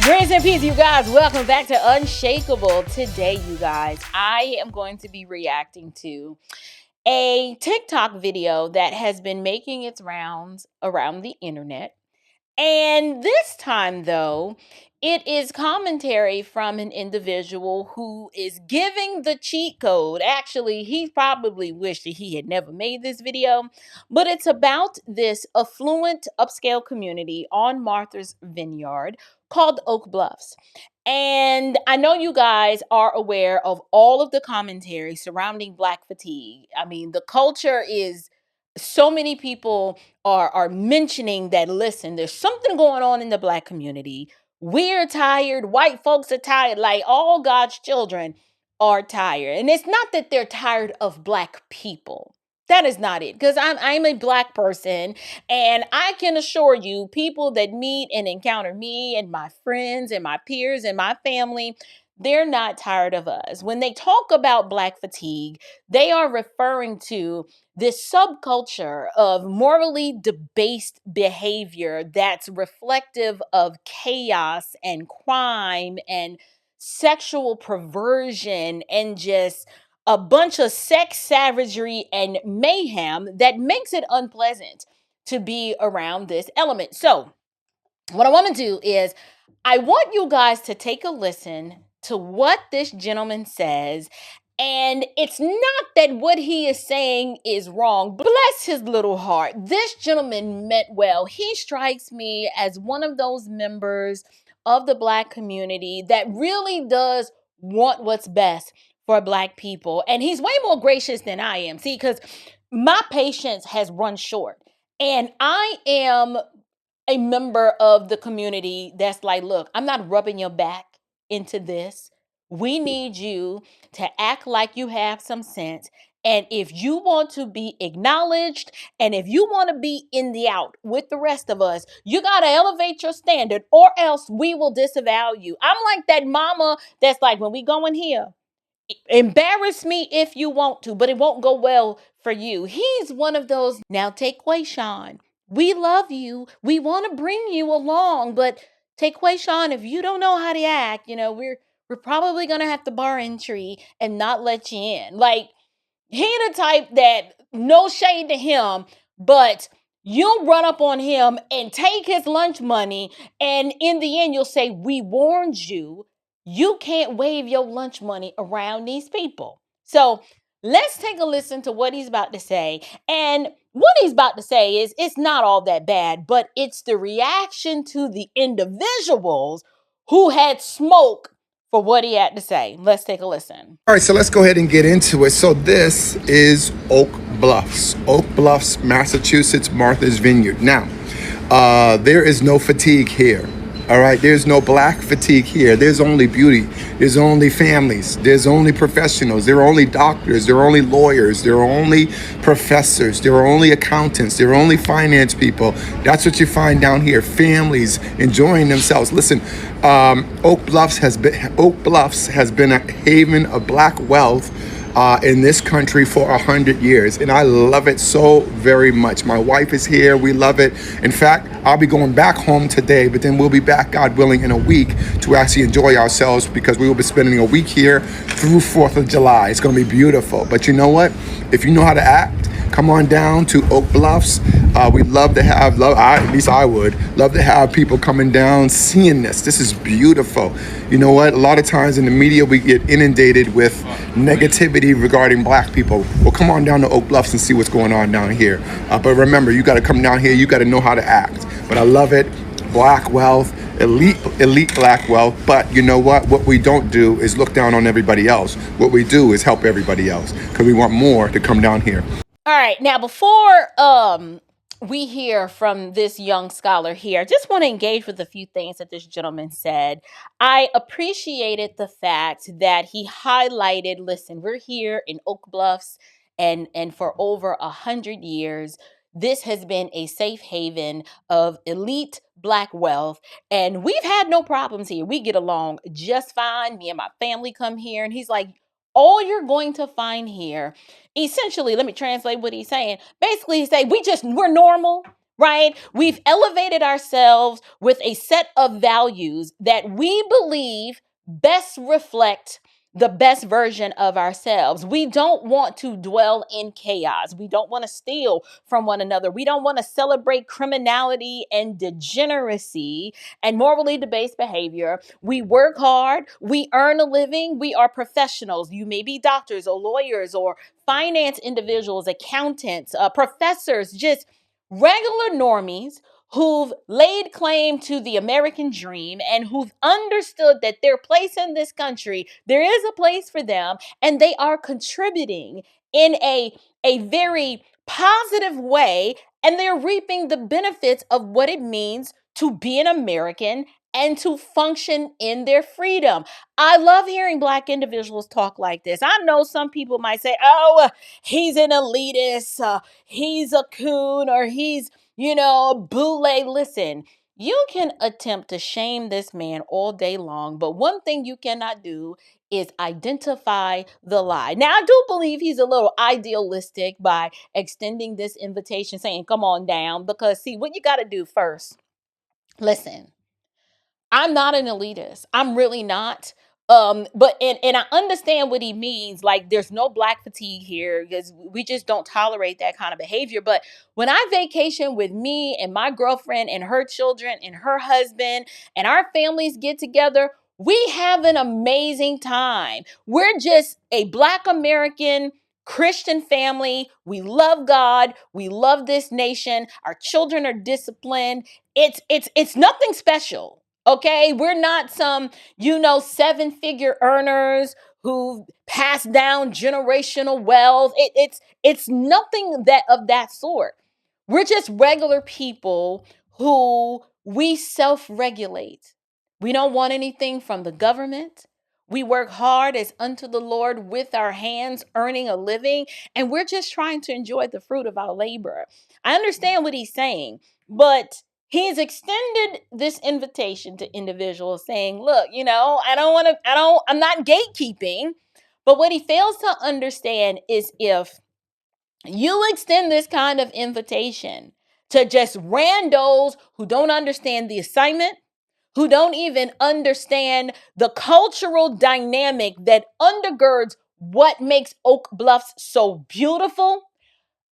Grace and peace, you guys. Welcome back to Unshakable. Today, you guys, I am going to be reacting to a TikTok video that has been making its rounds around the internet. And this time, though, it is commentary from an individual who is giving the cheat code. Actually, he probably wished that he had never made this video, but it's about this affluent upscale community on Martha's Vineyard called Oak Bluffs. And I know you guys are aware of all of the commentary surrounding Black fatigue. I mean, the culture is so many people are mentioning that, listen, there's something going on in the Black community. We're tired, white folks are tired, like all God's children are tired. And it's not that they're tired of Black people. That is not it. Because I'm a Black person, and I can assure you, people that meet and encounter me and my friends and my peers and my family, they're not tired of us. When they talk about Black fatigue, they are referring to this subculture of morally debased behavior that's reflective of chaos and crime and sexual perversion and just a bunch of sex savagery and mayhem that makes it unpleasant to be around this element. So, what I want to do is I want you guys to take a listen to what this gentleman says. And it's not that what he is saying is wrong. Bless his little heart. This gentleman meant well. He strikes me as one of those members of the Black community that really does want what's best for Black people. And he's way more gracious than I am. See, because my patience has run short. And I am a member of the community that's like, look, I'm not rubbing your back into this. We need you to act like you have some sense. And if you want to be acknowledged and if you want to be in the out with the rest of us, you got to elevate your standard or else we will disavow you. I'm like that mama that's like, when we go in here, embarrass me if you want to, but it won't go well for you. He's one of those. Now take Quayshawn. We love you. We want to bring you along, but take Quayshawn. If you don't know how to act, we're probably gonna have to bar entry and not let you in. Like, he the type that, no shade to him, but you'll run up on him and take his lunch money, and in the end you'll say, we warned you. You can't wave your lunch money around these people. So let's take a listen to what he's about to say. And what he's about to say is, it's not all that bad, but it's the reaction to the individuals who had smoke for what he had to say. Let's take a listen. All right, so let's go ahead and get into it. So this is Oak Bluffs, Massachusetts, Martha's Vineyard. Now, there is no fatigue here. All right, there's no Black fatigue here. There's only beauty. There's only families. There's only professionals. There are only doctors. There are only lawyers. There are only professors. There are only accountants. There are only finance people. That's what you find down here. Families enjoying themselves. Listen, Oak Bluffs has been a haven of Black wealth in this country for 100 years, and I love it so very much. My wife is here. We love it. In fact, I'll be going back home today, but then we'll be back, God willing, in a week to actually enjoy ourselves, because we will be spending a week here through 4th of July. It's going to be beautiful. But you know what? If you know how to act, come on down to Oak Bluffs. We'd love to have, at least I would, love to have people coming down seeing this. This is beautiful. You know what? A lot of times in the media, we get inundated with negativity regarding Black people. Well, come on down to Oak Bluffs and see what's going on down here. But remember, you got to come down here. You got to know how to act. But I love it. Black wealth, elite Black wealth. But you know what? What we don't do is look down on everybody else. What we do is help everybody else, because we want more to come down here. All right, now before we hear from this young scholar here, I just want to engage with a few things that this gentleman said. I appreciated the fact that he highlighted, listen, we're here in Oak Bluffs, and for over 100 years, this has been a safe haven of elite Black wealth, and we've had no problems here. We get along just fine. Me and my family come here, and he's like, all you're going to find here, essentially, let me translate what he's saying. Basically, he's saying, we're normal. right? We've elevated ourselves with a set of values that we believe best reflect the best version of ourselves. We don't want to dwell in chaos. We don't want to steal from one another. We don't want to celebrate criminality and degeneracy and morally debased behavior. We work hard. We earn a living. We are professionals. You may be doctors or lawyers or finance individuals, accountants, professors, just regular normies who've laid claim to the American dream and who've understood that their place in this country, there is a place for them, and they are contributing in a very positive way, and they're reaping the benefits of what it means to be an American and to function in their freedom. I love hearing Black individuals talk like this. I know some people might say, oh, he's an elitist, he's a coon, or he's, boule. Listen, you can attempt to shame this man all day long, but one thing you cannot do is identify the lie. Now, I do believe he's a little idealistic by extending this invitation, saying, come on down, because see, what you got to do first, listen, I'm not an elitist. I'm really not. But I understand what he means. Like, there's no Black fatigue here because we just don't tolerate that kind of behavior. But when I vacation with me and my girlfriend and her children and her husband and our families get together, we have an amazing time. We're just a Black American Christian family. We love God. We love this nation. Our children are disciplined. It's nothing special. Okay, we're not some, seven-figure earners who pass down generational wealth. It's nothing that of that sort. We're just regular people who we self-regulate. We don't want anything from the government. We work hard as unto the Lord with our hands, earning a living, and we're just trying to enjoy the fruit of our labor. I understand what he's saying, but he's extended this invitation to individuals saying, look, I'm not gatekeeping. But what he fails to understand is if you extend this kind of invitation to just randos who don't understand the assignment, who don't even understand the cultural dynamic that undergirds what makes Oak Bluffs so beautiful,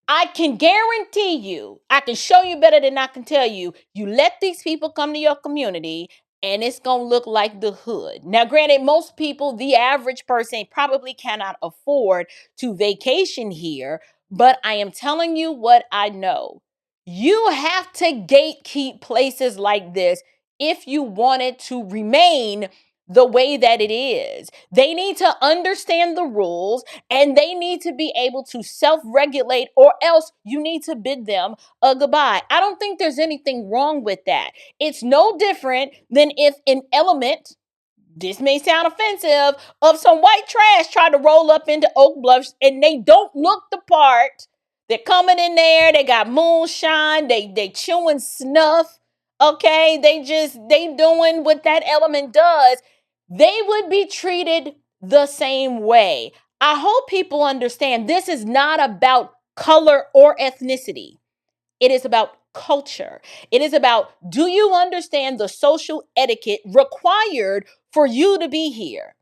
I can guarantee you, I can show you better than I can tell you, you let these people come to your community and it's going to look like the hood. Now, granted, most people, the average person, probably cannot afford to vacation here, but I am telling you what I know. You have to gatekeep places like this if you want it to remain the way that it is. They need to understand the rules and they need to be able to self-regulate, or else you need to bid them a goodbye. I don't think there's anything wrong with that. It's no different than if an element, this may sound offensive, of some white trash tried to roll up into Oak Bluffs and they don't look the part. They're coming in there, they got moonshine, they chewing snuff. Okay, they doing what that element does. They would be treated the same way. I hope people understand this is not about color or ethnicity. It is about culture. It is about, do you understand the social etiquette required for you to be here?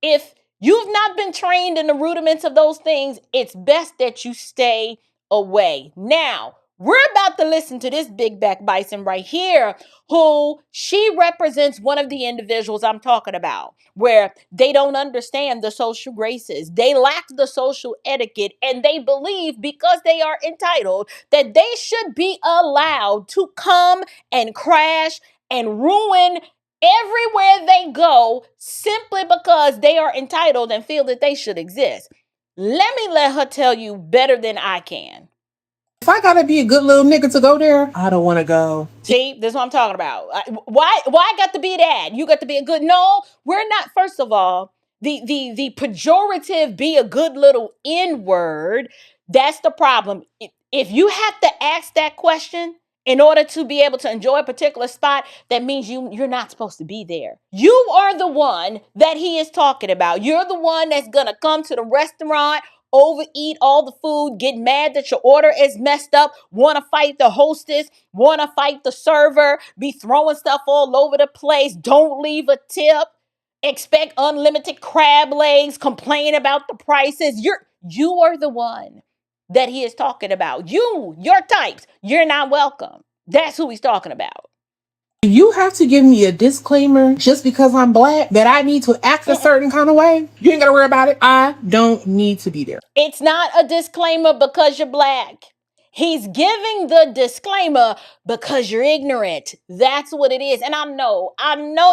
If you've not been trained in the rudiments of those things, it's best that you stay away. Now, we're about to listen to this big back bison right here, who she represents one of the individuals I'm talking about, where they don't understand the social graces. They lack the social etiquette, and they believe because they are entitled that they should be allowed to come and crash and ruin everywhere they go simply because they are entitled and feel that they should exist. Let her tell you better than I can. If I gotta be a good little nigga to go there, I don't want to go. See, this is what I'm talking about. Why I got to be that? You got to be a good. No, we're not. First of all, the pejorative be a good little N word. That's the problem. If you have to ask that question in order to be able to enjoy a particular spot, that means you're not supposed to be there. You are the one that he is talking about. You're the one that's gonna come to the restaurant overeat all the food, get mad that your order is messed up, want to fight the hostess, want to fight the server, be throwing stuff all over the place, don't leave a tip, expect unlimited crab legs, complain about the prices. You are the one that he is talking about. Your types, you're not welcome. That's who he's talking about. You have to give me a disclaimer just because I'm black that I need to act a certain kind of way. You ain't gotta worry about it. I don't need to be there. It's not a disclaimer because you're black. He's giving the disclaimer because you're ignorant. That's what it is. And I know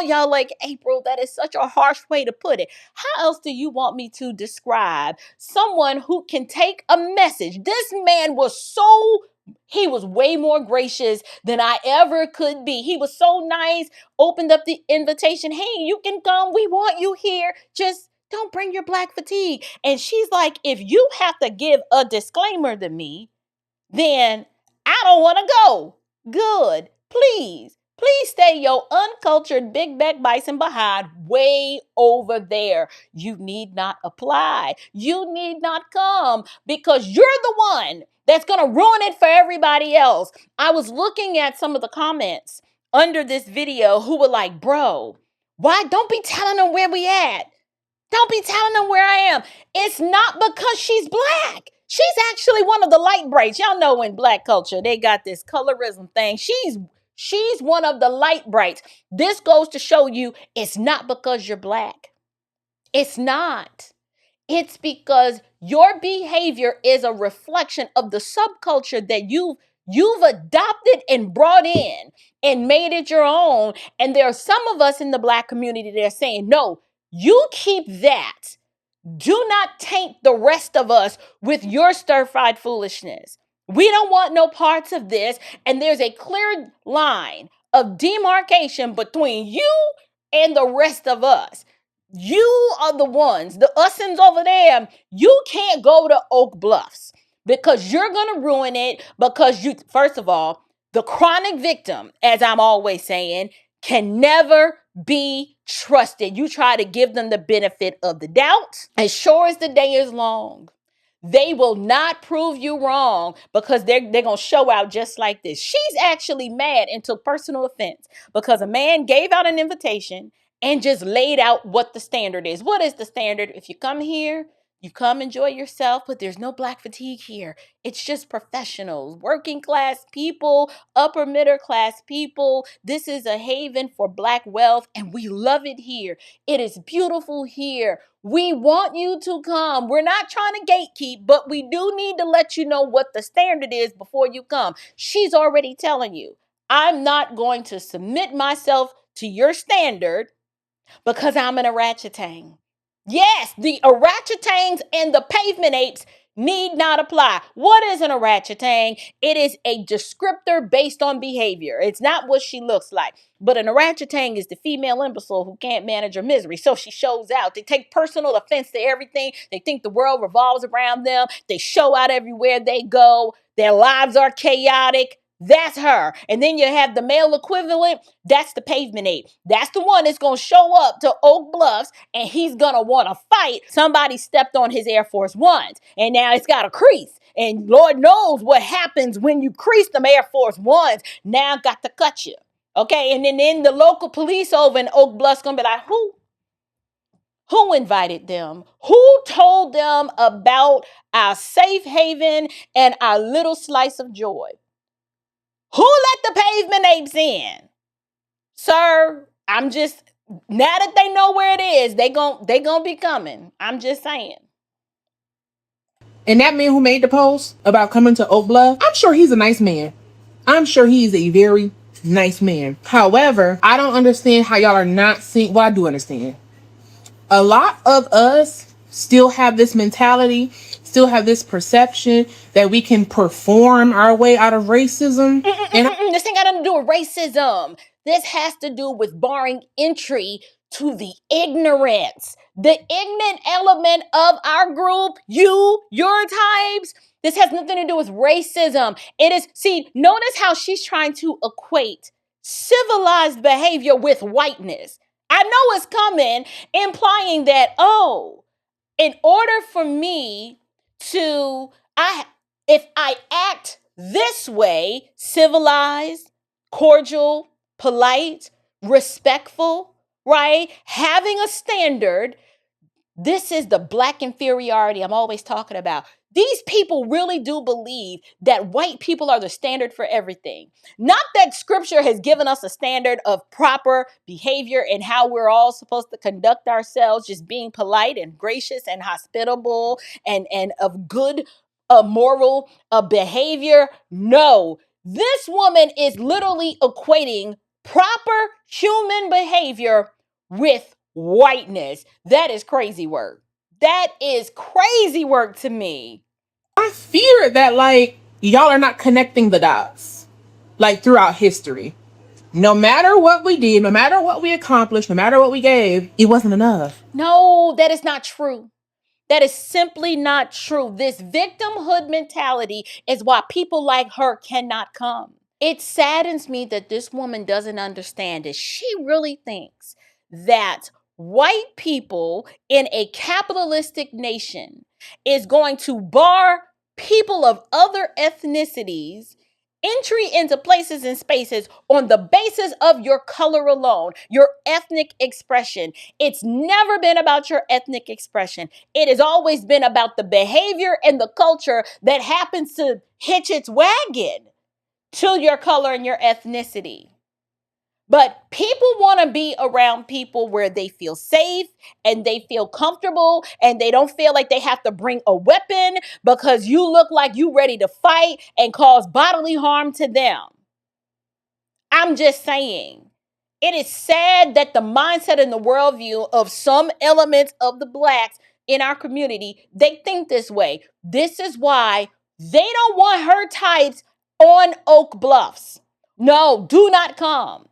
y'all like, April, that is such a harsh way to put it. How else do you want me to describe someone who can take a message? This man he was way more gracious than I ever could be. He was so nice, opened up the invitation. Hey, you can come. We want you here. Just don't bring your black fatigue. And she's like, if you have to give a disclaimer to me, then I don't want to go. Good. Please stay your uncultured big back bison behind way over there. You need not apply. You need not come because you're the one that's going to ruin it for everybody else. I was looking at some of the comments under this video who were like, bro, why don't be telling them where we at? Don't be telling them where I am. It's not because she's black. She's actually one of the light brights. Y'all know in black culture, they got this colorism thing. She's one of the light brights. This goes to show you it's not because you're black. It's not. It's because your behavior is a reflection of the subculture that you've adopted and brought in and made it your own. And there are some of us in the black community that are saying, no, you keep that. Do not taint the rest of us with your stir-fried foolishness. We don't want no parts of this. And there's a clear line of demarcation between you and the rest of us. You are the ones, the usins over there. You can't go to Oak Bluffs because you're going to ruin it because first of all, the chronic victim, as I'm always saying, can never be trusted. You try to give them the benefit of the doubt. As sure as the day is long, they will not prove you wrong because they're going to show out just like this. She's actually mad and took personal offense because a man gave out an invitation and just laid out what the standard is. What is the standard? If you come here, you come enjoy yourself, but there's no black fatigue here. It's just professionals, working class people, upper middle class people. This is a haven for black wealth, and we love it here. It is beautiful here. We want you to come. We're not trying to gatekeep, but we do need to let you know what the standard is before you come. She's already telling you, I'm not going to submit myself to your standard because I'm an orangutan. Yes, the orangutans and the pavement apes need not apply. What is an orangutan? It is a descriptor based on behavior. It's not what she looks like. But an orangutan is the female imbecile who can't manage her misery. So she shows out. They take personal offense to everything. They think the world revolves around them. They show out everywhere they go. Their lives are chaotic. That's her. And then you have the male equivalent. That's the pavement ape. That's the one that's going to show up to Oak Bluffs and he's going to want to fight. Somebody stepped on his Air Force Ones and now it's got a crease. And Lord knows what happens when you crease them Air Force Ones. Now got to cut you. Okay. And then the local police over in Oak Bluffs going to be like, who invited them? Who told them about our safe haven and our little slice of joy? Who let the pavement apes in? Sir, I'm just, now that they know where it is, they gonna be coming. I'm just saying. And that man who made the post about coming to Oak Bluff, I'm sure he's a nice man. I'm sure he's a very nice man. However, I don't understand how y'all are not seeing, well, I do understand. A lot of us still have this mentality, still have this perception that we can perform our way out of racism. This ain't got nothing to do with racism. This has to do with barring entry to the ignorance. The ignorant element of our group, your types. This has nothing to do with racism. It is, see, notice how she's trying to equate civilized behavior with whiteness. I know it's coming, implying that, in order for me to if I act this way, civilized, cordial, polite, respectful, right? Having a standard, this is the black inferiority I'm always talking about. These people really do believe that white people are the standard for everything. Not that scripture has given us a standard of proper behavior and how we're all supposed to conduct ourselves, just being polite and gracious and hospitable and of good moral behavior. No, this woman is literally equating proper human behavior with whiteness. That is crazy work. That is crazy work to me. I fear that, like, y'all are not connecting the dots, like, throughout history. No matter what we did, no matter what we accomplished, no matter what we gave, it wasn't enough. No, that is not true. That is simply not true. This victimhood mentality is why people like her cannot come. It saddens me that this woman doesn't understand it. She really thinks that white people in a capitalistic nation is going to bar people of other ethnicities entry into places and spaces on the basis of your color alone, your ethnic expression. It's never been about your ethnic expression. It has always been about the behavior and the culture that happens to hitch its wagon to your color and your ethnicity. But people want to be around people where they feel safe and they feel comfortable and they don't feel like they have to bring a weapon because you look like you ready to fight and cause bodily harm to them. I'm just saying. It is sad that the mindset and the worldview of some elements of the blacks in our community, they think this way. This is why they don't want her types on Oak Bluffs. No, do not come.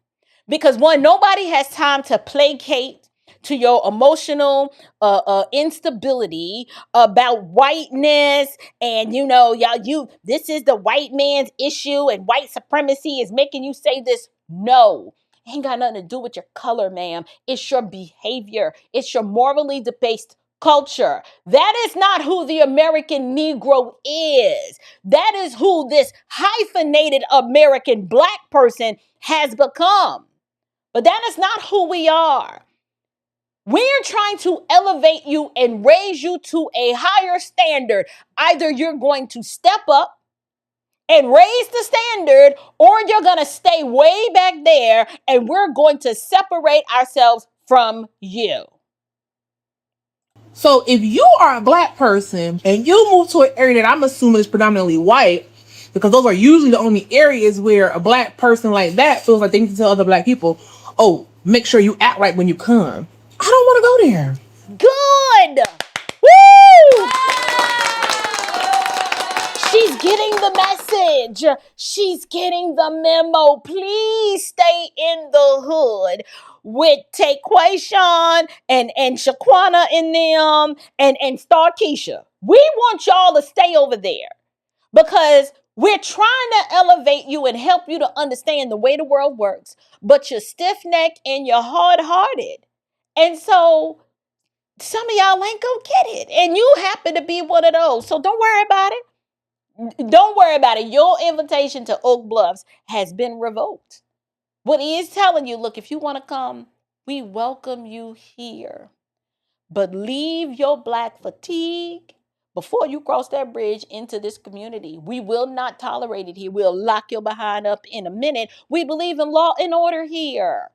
Because one, nobody has time to placate to your emotional instability about whiteness and y'all this is the white man's issue and white supremacy is making you say this. No, ain't got nothing to do with your color, ma'am. It's your behavior. It's your morally debased culture. That is not who the American Negro is. That is who this hyphenated American black person has become. But that is not who we are. We're trying to elevate you and raise you to a higher standard. Either you're going to step up and raise the standard, or you're going to stay way back there and we're going to separate ourselves from you. So if you are a black person and you move to an area that I'm assuming is predominantly white, because those are usually the only areas where a black person like that feels like they need to tell other black people, oh, make sure you act right when you come. I don't want to go there. Good. Woo! She's getting the message. She's getting the memo. Please stay in the hood with Taquayshawn and Shaquana in them and Star Keisha. We want y'all to stay over there because we're trying to elevate you and help you to understand the way the world works, but you're stiff-necked and you're hard-hearted. And so some of y'all ain't gonna get it. And you happen to be one of those. So don't worry about it. Don't worry about it. Your invitation to Oak Bluffs has been revoked. What he is telling you, look, if you want to come, we welcome you here. But leave your black fatigue before you cross that bridge into this community. We will not tolerate it here. We'll lock your behind up in a minute. We believe in law and order here.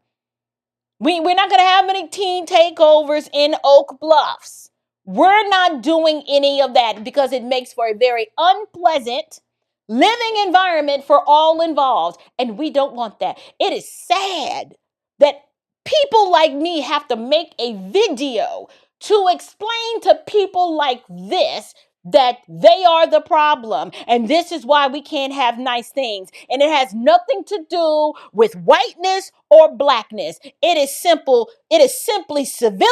We're not going to have any teen takeovers in Oak Bluffs. We're not doing any of that because it makes for a very unpleasant living environment for all involved. And we don't want that. It is sad that people like me have to make a video to explain to people like this that they are the problem. And this is why we can't have nice things. And it has nothing to do with whiteness or blackness. It is simple. It is simply civility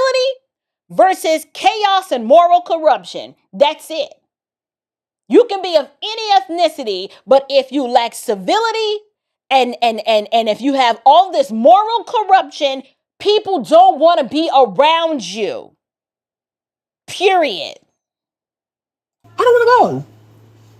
versus chaos and moral corruption. That's it. You can be of any ethnicity, but if you lack civility and if you have all this moral corruption, people don't want to be around you. Period. I don't want to go.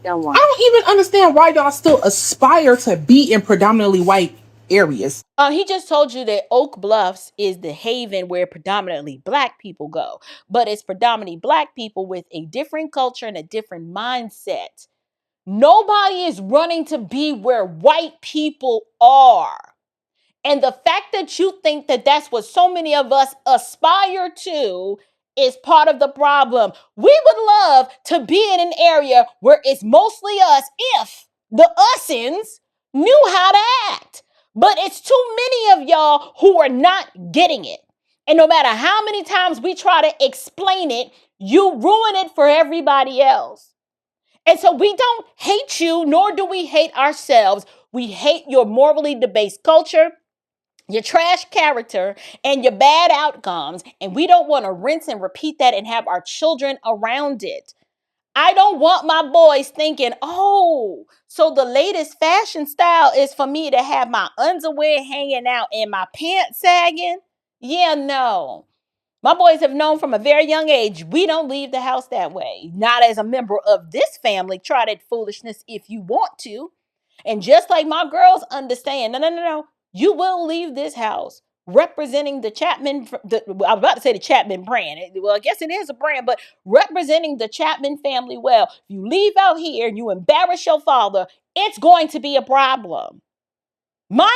I don't even understand why y'all still aspire to be in predominantly white areas. He just told you that Oak Bluffs is the haven where predominantly black people go, but it's predominantly black people with a different culture and a different mindset. Nobody is running to be where white people are. And the fact that you think that that's what so many of us aspire to is part of the problem. We would love to be in an area where it's mostly us if the usins knew how to act. But it's too many of y'all who are not getting it. And no matter how many times we try to explain it, you ruin it for everybody else. And so we don't hate you, nor do we hate ourselves. We hate your morally debased culture, your trash character, and your bad outcomes. And we don't want to rinse and repeat that and have our children around it. I don't want my boys thinking, oh, so the latest fashion style is for me to have my underwear hanging out and my pants sagging. Yeah, no. My boys have known from a very young age, we don't leave the house that way. Not as a member of this family. Try that foolishness if you want to. And just like my girls understand, no. You will leave this house representing the Chapman, I was about to say the Chapman brand. Well, I guess it is a brand, but representing the Chapman family well. If you leave out here and you embarrass your father, it's going to be a problem. My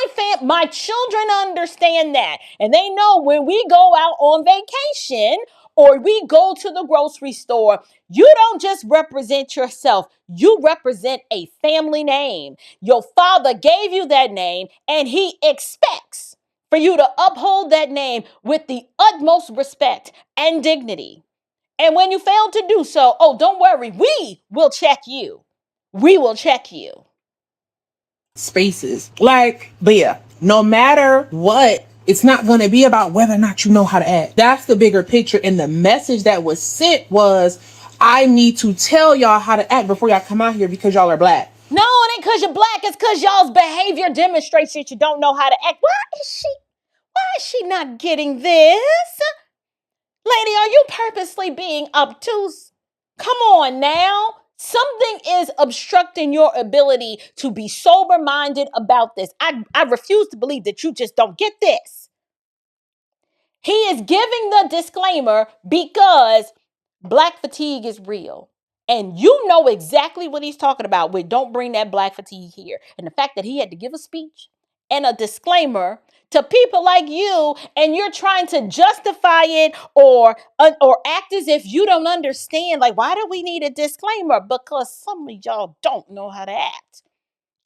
children understand that. And they know when we go out on vacation or we go to the grocery store, you don't just represent yourself. You represent a family name. Your father gave you that name and he expects for you to uphold that name with the utmost respect and dignity. And when you fail to do so, oh, don't worry. We will check you. We will check you. Spaces. Like, but yeah, no matter what, it's not going to be about whether or not you know how to act. That's the bigger picture. And the message that was sent was, I need to tell y'all how to act before y'all come out here because y'all are black. No, it ain't because you're black. It's because y'all's behavior demonstrates that you don't know how to act. Why is she not getting this? Lady, are you purposely being obtuse? Come on now. Something is obstructing your ability to be sober minded about this. I refuse to believe that you just don't get this. He is giving the disclaimer because black fatigue is real. And you know exactly what he's talking about with don't bring that black fatigue here. And the fact that he had to give a speech and a disclaimer to people like you, and you're trying to justify it or act as if you don't understand. Like, why do we need a disclaimer? Because some of y'all don't know how to act.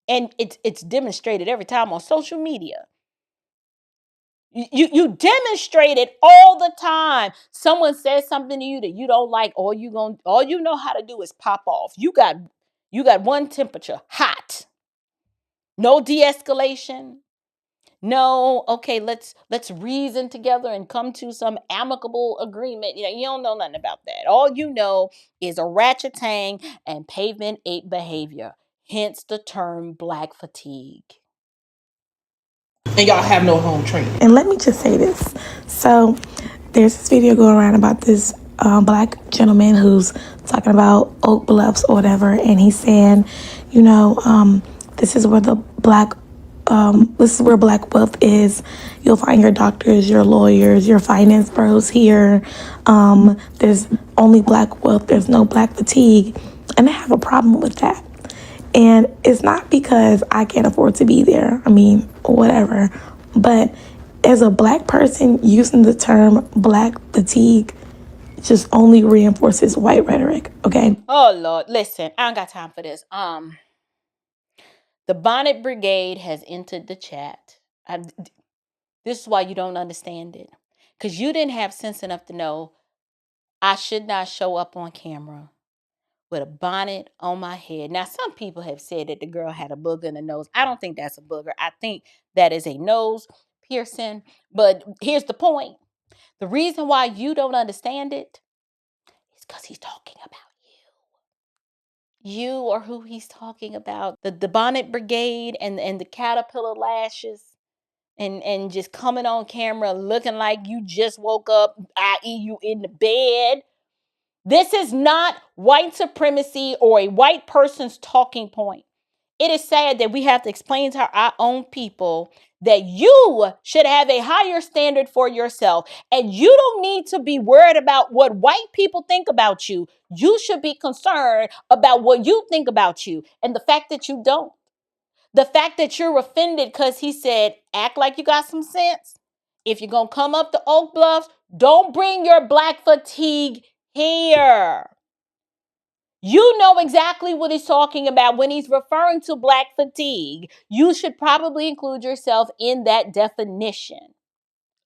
And it's demonstrated every time on social media. You demonstrate it all the time. Someone says something to you that you don't like, all you know how to do is pop off. You got one temperature, hot. No de-escalation. No, okay, let's reason together and come to some amicable agreement. You don't know nothing about that. All you know is a ratchet tang and pavement ape behavior. Hence the term black fatigue. And y'all have no home training. And let me just say this. So there's this video going around about this black gentleman who's talking about Oak Bluffs or whatever, and he's saying, this is where this is where black wealth is. You'll find your doctors, your lawyers, your finance bros here. There's only black wealth. There's no black fatigue. And I have a problem with that. And it's not because I can't afford to be there. I mean, whatever. But as a black person, using the term black fatigue just only reinforces white rhetoric, okay? Oh Lord, listen, I don't got time for this. The Bonnet Brigade has entered the chat. This is why you don't understand it. Because you didn't have sense enough to know I should not show up on camera with a bonnet on my head. Now, some people have said that the girl had a booger in the nose. I don't think that's a booger. I think that is a nose piercing. But here's the point. The reason why you don't understand it is because he's talking about you or who he's talking about. The Bonnet Brigade and the caterpillar lashes. And just coming on camera looking like you just woke up, i.e. you in the bed. This is not white supremacy or a white person's talking point. It is sad that we have to explain to our own people that you should have a higher standard for yourself, and you don't need to be worried about what white people think about you. You should be concerned about what you think about you, and the fact that you don't. The fact that you're offended because he said, act like you got some sense. If you're going to come up to Oak Bluffs, don't bring your black fatigue here. You know exactly what he's talking about when he's referring to black fatigue. You should probably include yourself in that definition.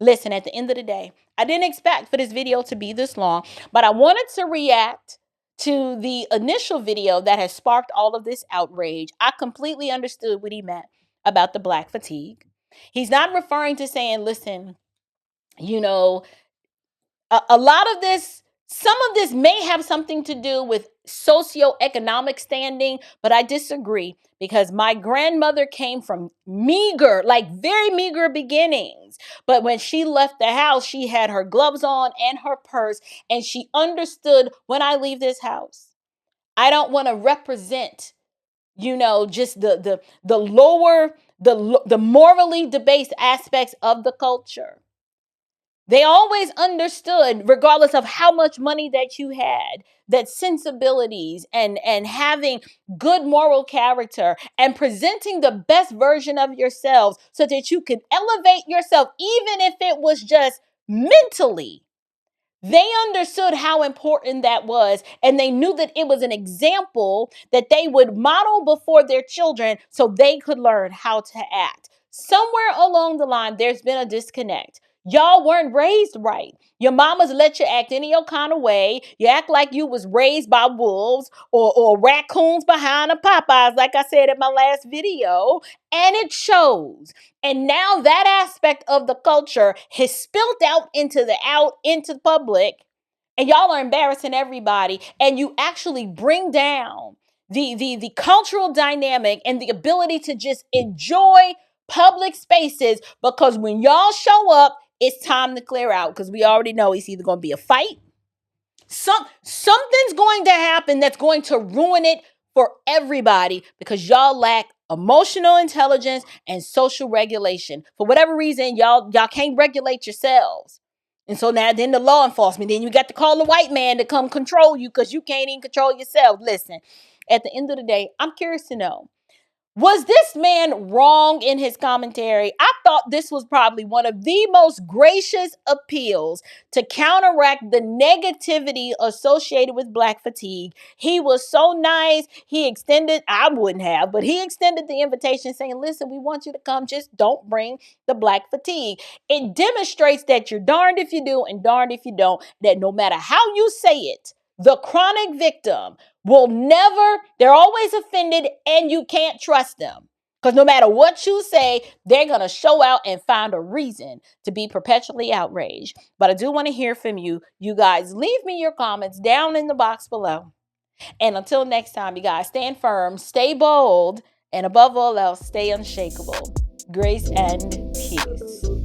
Listen, at the end of the day, I didn't expect for this video to be this long, but I wanted to react to the initial video that has sparked all of this outrage. I completely understood what he meant about the black fatigue. He's not referring to saying, listen, you know, a lot of this, some of this may have something to do with socioeconomic standing, but I disagree because my grandmother came from meager, like very meager beginnings. But when she left the house, she had her gloves on and her purse, and she understood, when I leave this house, I don't want to represent, you know, just the lower, the morally debased aspects of the culture. They always understood, regardless of how much money that you had, that sensibilities and having good moral character and presenting the best version of yourselves so that you could elevate yourself, even if it was just mentally. They understood how important that was, and they knew that it was an example that they would model before their children so they could learn how to act. Somewhere along the line, there's been a disconnect. Y'all weren't raised right. Your mamas let you act any old kind of way. You act like you was raised by wolves or raccoons behind a Popeyes, like I said in my last video, and it shows. And now that aspect of the culture has spilled out into the public, and y'all are embarrassing everybody, and you actually bring down the cultural dynamic and the ability to just enjoy public spaces, because when y'all show up, it's time to clear out, because we already know it's either going to be a fight, something's going to happen that's going to ruin it for everybody, because y'all lack emotional intelligence and social regulation. For whatever reason, y'all can't regulate yourselves. And so now then the law enforcement, then you got to call the white man to come control you because you can't even control yourself. Listen, at the end of the day, I'm curious to know, was this man wrong in his commentary? I thought this was probably one of the most gracious appeals to counteract the negativity associated with black fatigue. He was so nice. He extended, I wouldn't have, but he extended the invitation saying, listen, we want you to come. Just don't bring the black fatigue. It demonstrates that you're darned if you do and darned if you don't, that no matter how you say it, the chronic victim they're always offended, and you can't trust them. Because no matter what you say, they're going to show out and find a reason to be perpetually outraged. But I do want to hear from you. You guys, leave me your comments down in the box below. And until next time, you guys, stand firm, stay bold, and above all else, stay unshakable. Grace and peace.